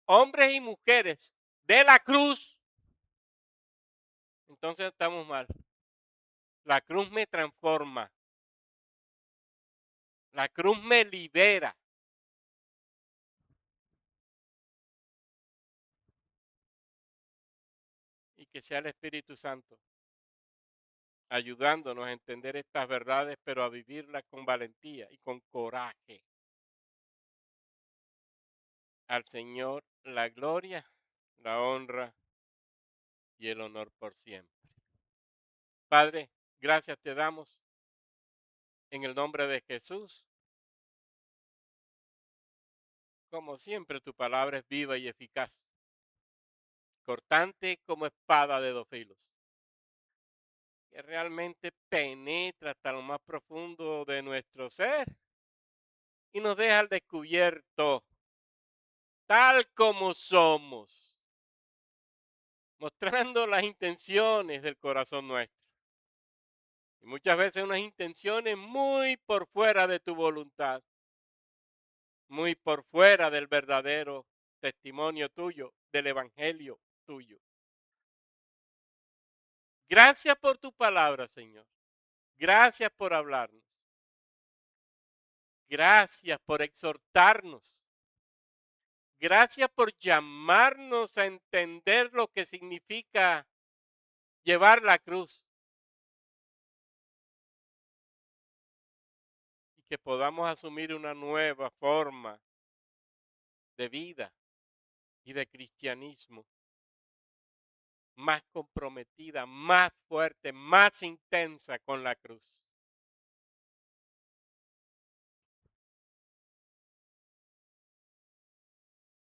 hombres y mujeres de la cruz, entonces estamos mal. La cruz me transforma. La cruz me libera. Y que sea el Espíritu Santo ayudándonos a entender estas verdades, pero a vivirlas con valentía y con coraje. Al Señor la gloria, la honra y el honor por siempre. Padre, gracias te damos en el nombre de Jesús. Como siempre, tu palabra es viva y eficaz, cortante como espada de dos filos, que realmente penetra hasta lo más profundo de nuestro ser y nos deja al descubierto, tal como somos, mostrando las intenciones del corazón nuestro. Y muchas veces unas intenciones muy por fuera de tu voluntad, muy por fuera del verdadero testimonio tuyo, del evangelio tuyo. Gracias por tu palabra, Señor. Gracias por hablarnos. Gracias por exhortarnos. Gracias por llamarnos a entender lo que significa llevar la cruz. que podamos asumir una nueva forma de vida y de cristianismo, más comprometida, más fuerte, más intensa con la cruz.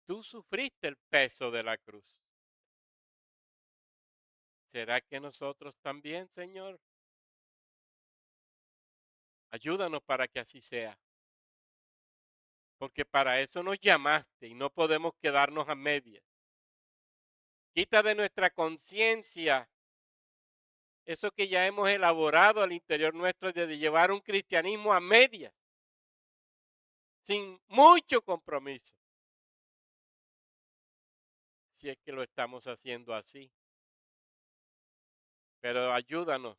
Tú sufriste el peso de la cruz. ¿Será que nosotros también, Señor? Ayúdanos para que así sea, porque para eso nos llamaste y no podemos quedarnos a medias. Quita de nuestra conciencia eso que ya hemos elaborado al interior nuestro de llevar un cristianismo a medias, sin mucho compromiso, si es que lo estamos haciendo así. Pero ayúdanos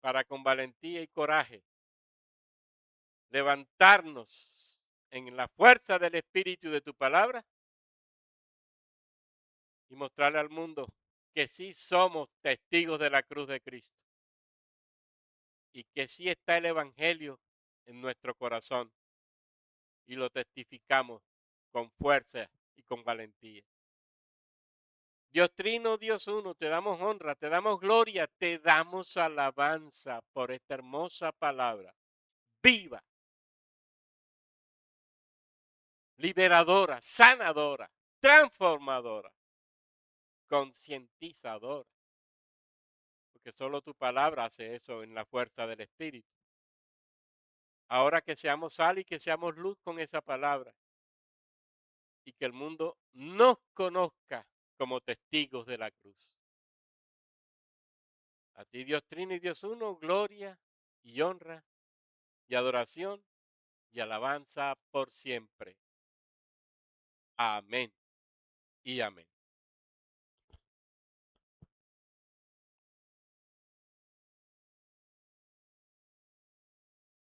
para con valentía y coraje levantarnos en la fuerza del Espíritu y de tu palabra y mostrarle al mundo que sí somos testigos de la cruz de Cristo y que sí está el Evangelio en nuestro corazón y lo testificamos con fuerza y con valentía. Dios Trino, Dios Uno, te damos honra, te damos gloria, te damos alabanza por esta hermosa palabra, viva, liberadora, sanadora, transformadora, concientizadora, porque solo tu palabra hace eso en la fuerza del Espíritu. Ahora que seamos sal y que seamos luz con esa palabra y que el mundo nos conozca como testigos de la cruz. A ti Dios Trino y Dios Uno, gloria y honra y adoración y alabanza por siempre. Amén y amén.